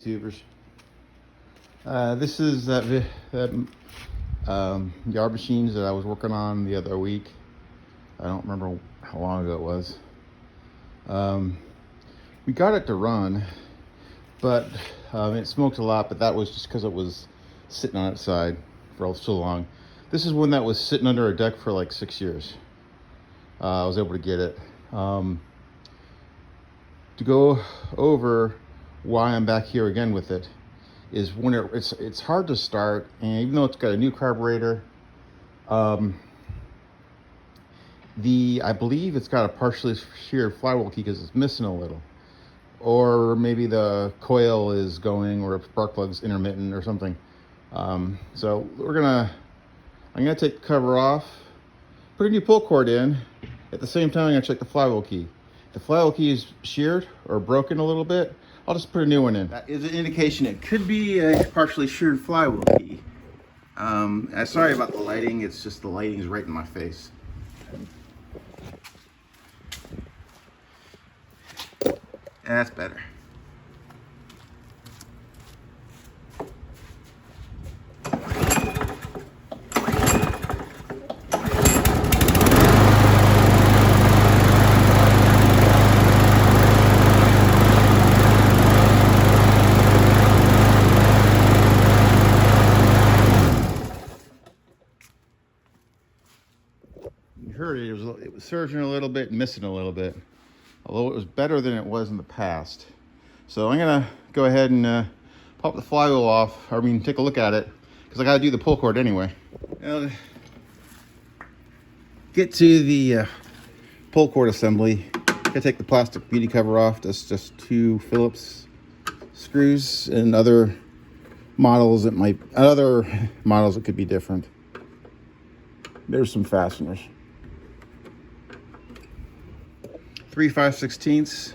YouTubers. This is that yard machines that I was working on the other week. I don't remember how long ago it was. We got it to run, but it smoked a lot, but that was just because it was sitting on its side for so long. This is one that was sitting under a deck for like 6 years. I was able to get it. To go over why I'm back here again with it is when it's hard to start, and even though it's got a new carburetor, I believe it's got a partially sheared flywheel key because it's missing a little, or maybe the coil is going, or a spark plug's intermittent or something. So I'm gonna take the cover off, put a new pull cord in. At the same time, I'm gonna check the flywheel key. If the flywheel key is sheared or broken a little bit, I'll just put a new one in. That is an indication it could be a partially sheared flywheel key. Sorry about the lighting, it's just the lighting is right in my face. That's better. You heard it, it was surging a little bit, missing a little bit, although it was better than it was in the past. So I'm gonna go ahead and pop the flywheel off, take a look at it, because I gotta do the pull cord anyway. Now, get to the pull cord assembly. Gotta take the plastic beauty cover off. That's just 2 Phillips screws, and other models it could be different. There's some fasteners. 3 5/16,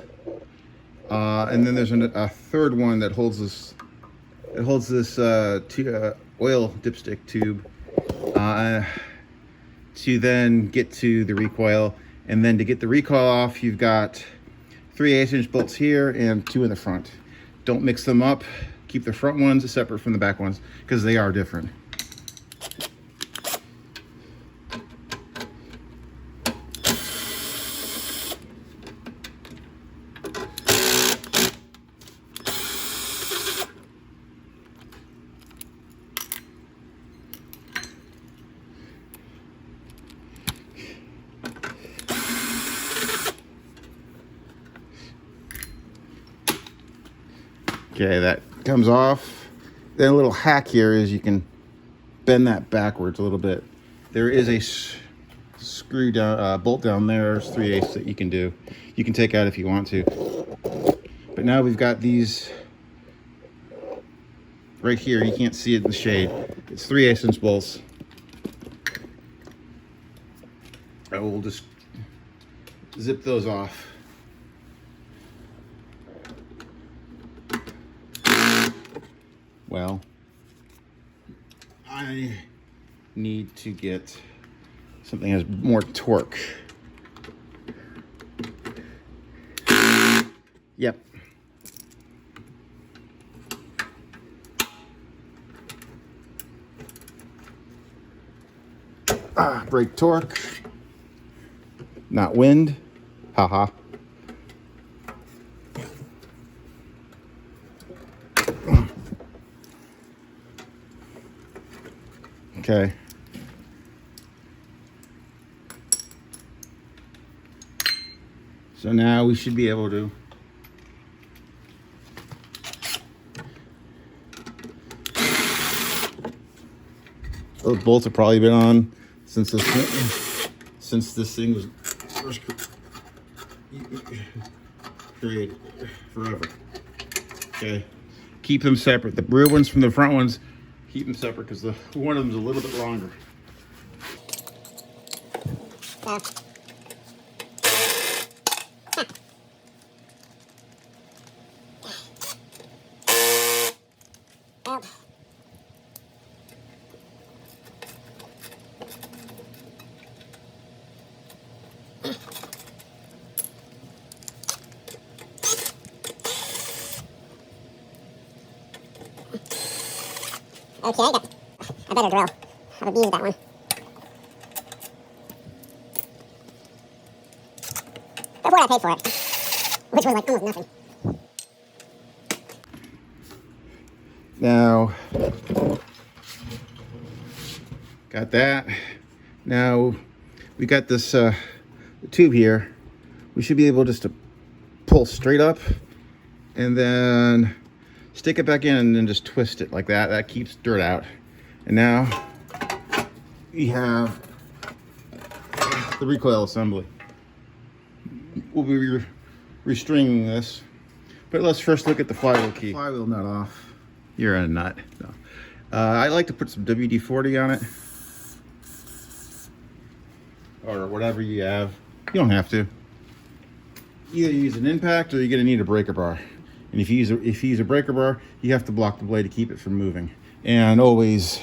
and then there's a third one that holds this. It holds this oil dipstick tube to then get to the recoil, and then to get the recoil off, you've got 3/8" bolts here and 2 in the front. Don't mix them up. Keep the front ones separate from the back ones because they are different. Okay, that comes off. Then a little hack here is you can bend that backwards a little bit. There is a screw down, bolt down there. There's 3/8 that you can do. You can take out if you want to. But now we've got these right here. You can't see it in the shade. It's 3/8" bolts. I will just zip those off. Well, I need to get something that has more torque. Yep. Brake torque, not wind. Haha. Okay. So now we should be able to those bolts have probably been on since this thing was first created, forever. Okay. Keep them separate. The rear ones from the front ones, keep them separate because one of them's a little bit longer. Okay, I better drill. I've abused that one. But what I paid for it, which was like almost nothing. Now, got that. Now, we got this tube here. We should be able just to pull straight up and then stick it back in and then just twist it like that. That keeps dirt out. And now we have the recoil assembly. We'll be restringing this, but let's first look at the flywheel key. Flywheel nut off. You're a nut. No. I like to put some WD-40 on it, or whatever you have. You don't have to. Either use an impact or you're going to need a breaker bar. And if you use a breaker bar, you have to block the blade to keep it from moving. And always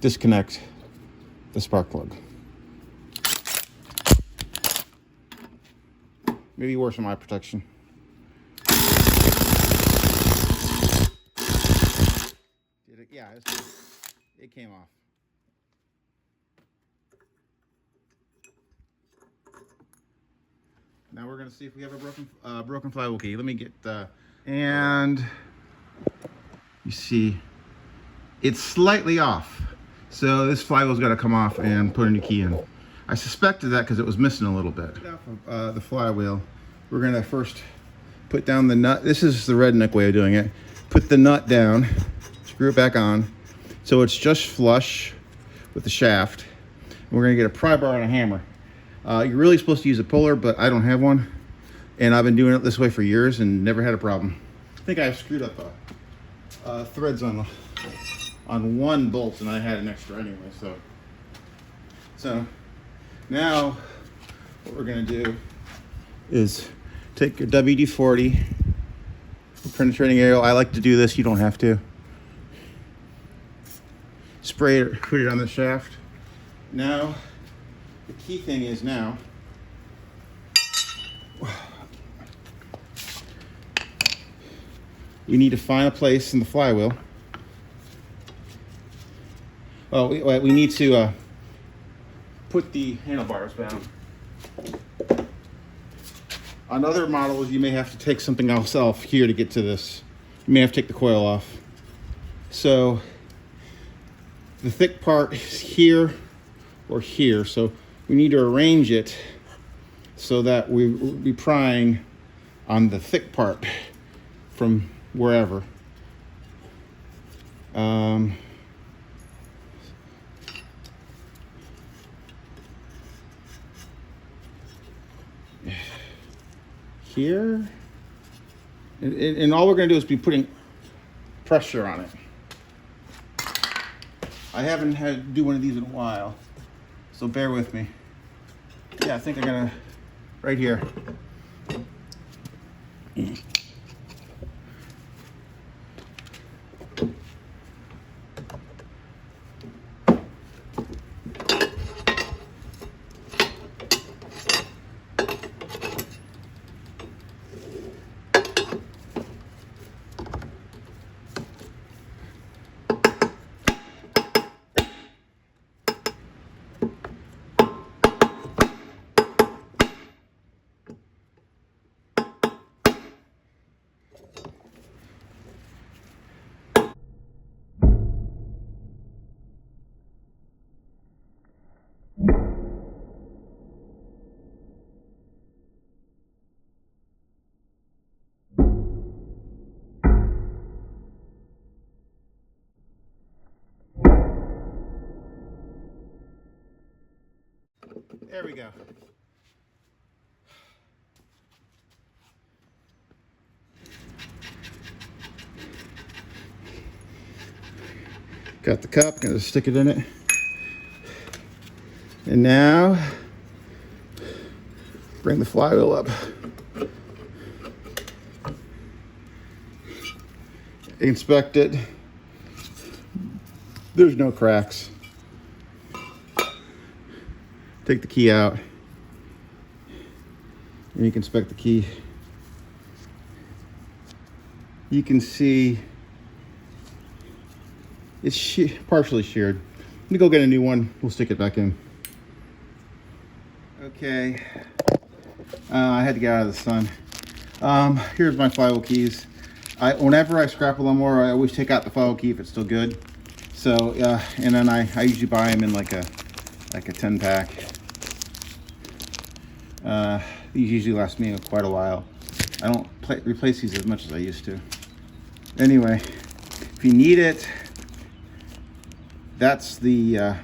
disconnect the spark plug. Maybe worse on my protection. Did it? Yeah, it came off. Now we're going to see if we have a broken flywheel key. Let me get and you see it's slightly off. So this flywheel's got to come off and put a new key in. I suspected that because it was missing a little bit. The flywheel, we're going to first put down the nut. This is the redneck way of doing it. Put the nut down, screw it back on, so it's just flush with the shaft. And we're going to get a pry bar and a hammer. You're really supposed to use a puller, but I don't have one. And I've been doing it this way for years and never had a problem. I think I've screwed up threads on one bolt, and I had an extra anyway. So now what we're going to do is take your WD-40, penetrating aerial. I like to do this. You don't have to. Spray it, put it on the shaft. Now, the key thing is now, we need to find a place in the flywheel. Well, we need to put the handlebars down. On other models, you may have to take something else off here to get to this. You may have to take the coil off. So the thick part is here or here. So we need to arrange it so that we will be prying on the thick part from wherever. Here, and all we're going to do is be putting pressure on it. I haven't had to do one of these in a while, so bear with me. Yeah, I think I'm going to, right here. There we go. Got the cup, gonna stick it in it. And now, bring the flywheel up. Inspect it. There's no cracks. Take the key out, and you can inspect the key. You can see It's partially sheared. Let me go get a new one. We'll stick it back in. Okay. I had to get out of the sun. Here's my flywheel keys. Whenever I scrap a lawnmower, I always take out the flywheel key if it's still good. So, and then I usually buy them in like a 10 pack. These usually last me quite a while. I don't replace these as much as I used to. Anyway, if you need it, that's the,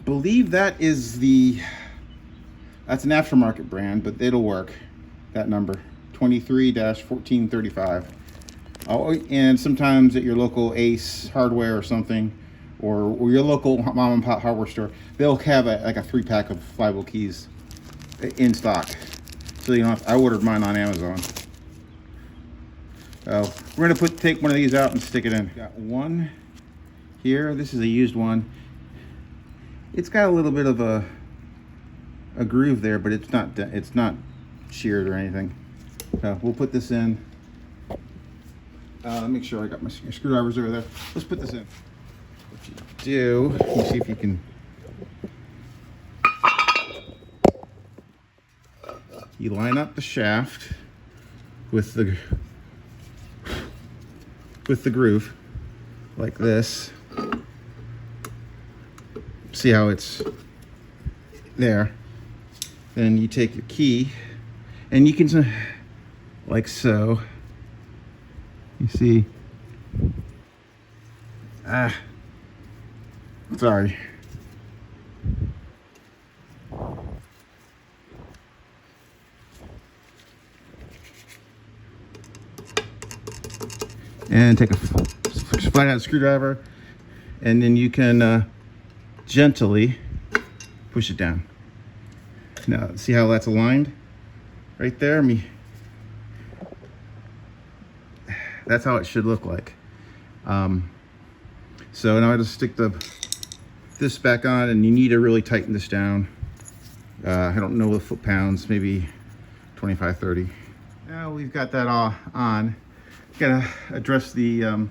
believe that is that's an aftermarket brand, but it'll work. That number, 23-1435. Oh, and sometimes at your local Ace Hardware or something, or your local mom and pop hardware store, they'll have like a 3-pack of flywheel keys in stock. So you don't have I ordered mine on Amazon. So we're gonna take one of these out and stick it in. Got one here. This is a used one. It's got a little bit of a groove there, but it's not sheared or anything. So we'll put this in. Make sure I got my screwdrivers over there. Let's put this in. What you do, let me see if you can. You line up the shaft with the groove like this. See how it's there? Then you take your key and you can, like so. You see? Sorry. And take a flat out screwdriver, and then you can gently push it down. Now, see how that's aligned right there? That's how it should look like. So now I just stick this back on, and you need to really tighten this down. I don't know the foot-pounds, maybe 25, 30. Now we've got that all on. Gotta address the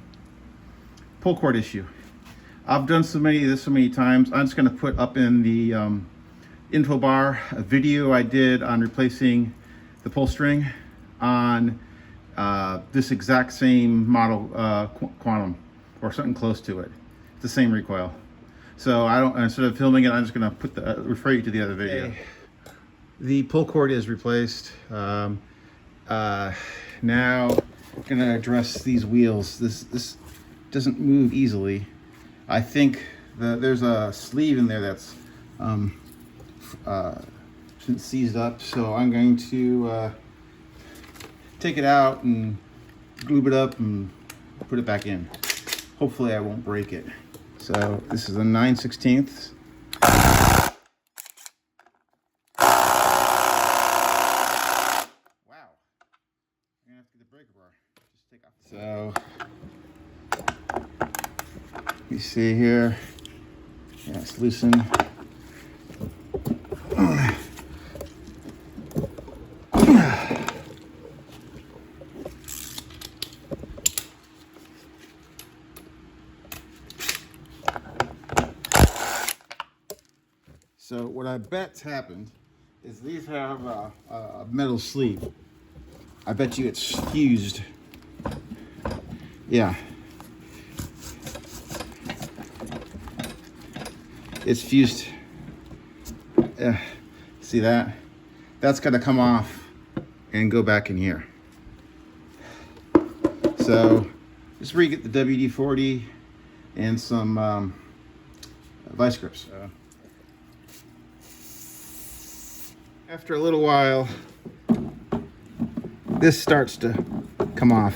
pull cord issue. I've done so many times. I'm just gonna put up in the info bar a video I did on replacing the pull string on this exact same model Quantum, or something close to it. It's the same recoil. So instead of filming it, I'm just gonna put refer you to the other video. Okay. The pull cord is replaced. Now I'm gonna address these wheels. This doesn't move easily. I think there's a sleeve in there that's seized up, so I'm going to take it out and glue it up and put it back in. Hopefully I won't break it. So this is a 9/16. Wow. I'm gonna have to get the breaker bar. Just take off. So you see here, yeah, it's loosened. So what I bet's happened is these have a metal sleeve. I bet you it's fused. Yeah. It's fused. See that? That's gonna come off and go back in here. So just re-get the WD-40 and some vice grips. After a little while, this starts to come off.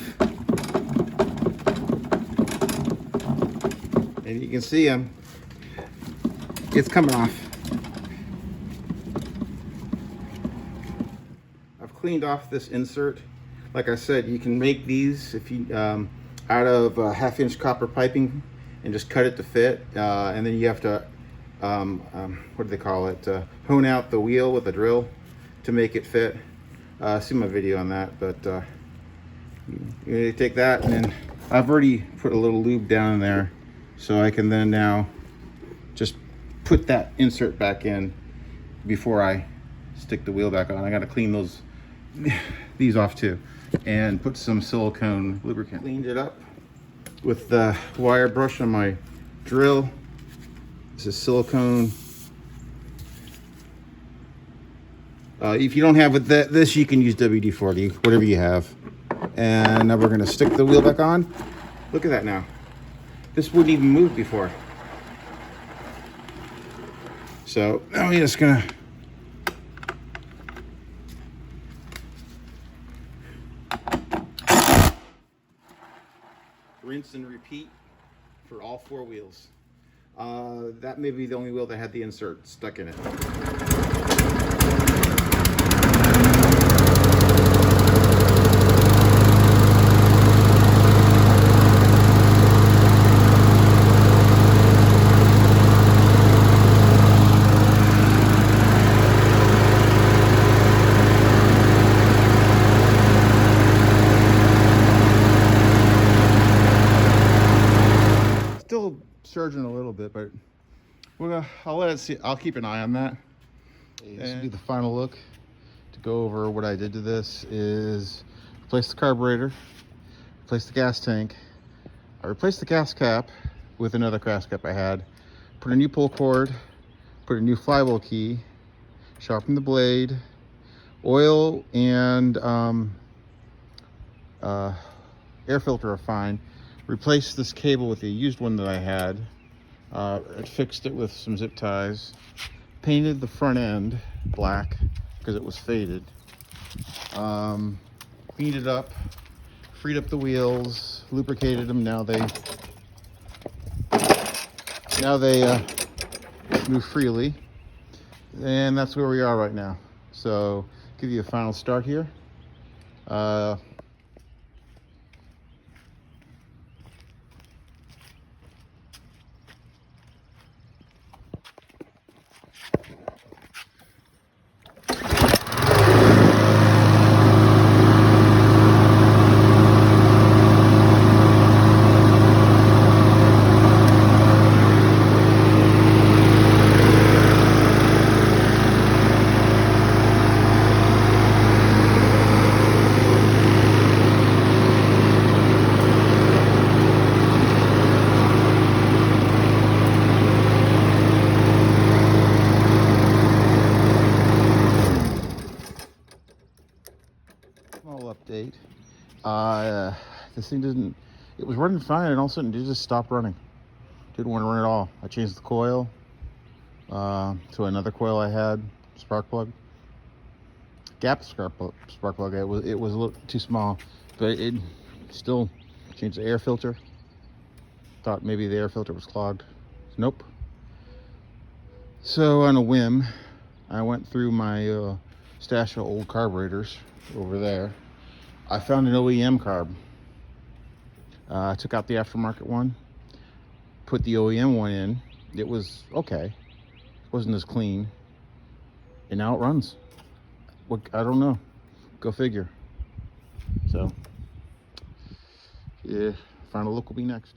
And you can see them. It's coming off. I've cleaned off this insert. Like I said, you can make these if you out of 1/2-inch copper piping and just cut it to fit. And then you have to what do they call it? Hone out the wheel with a drill to make it fit. See my video on that, but you take that, and then I've already put a little lube down in there So I can then now just put that insert back in before I stick the wheel back on. I got to clean these off too, and put some silicone lubricant. Cleaned it up with the wire brush on my drill. This is silicone. If you don't have this, you can use WD-40, whatever you have. And now we're going to stick the wheel back on. Look at that now. This wouldn't even move before. So now we're just going to rinse and repeat for all 4 wheels. That may be the only wheel that had the insert stuck in it. Still surging a little bit, but I'll let it see. I'll keep an eye on that. This will be the final look. To go over what I did to this is replace the carburetor, replace the gas tank. I replaced the gas cap with another gas cap I had, put a new pull cord, put a new flywheel key, sharpened the blade, oil and air filter are fine. Replaced this cable with a used one that I had. I fixed it with some zip ties. Painted the front end black because it was faded. Cleaned it up, freed up the wheels, lubricated them. Now they move freely, and that's where we are right now. So give you a final start here. Small update. This thing it was running fine, and all of a sudden it just stopped running. Didn't want to run at all. I changed the coil to another coil I had, spark plug. Gap spark plug. It was a little too small, but it still changed the air filter. Thought maybe the air filter was clogged. Nope. So on a whim, I went through my stash of old carburetors over there. I found an OEM carb. I took out the aftermarket one, put the OEM one in. It was okay. It wasn't as clean, and now it runs. What, I don't know. Go figure. So yeah, final look will be next.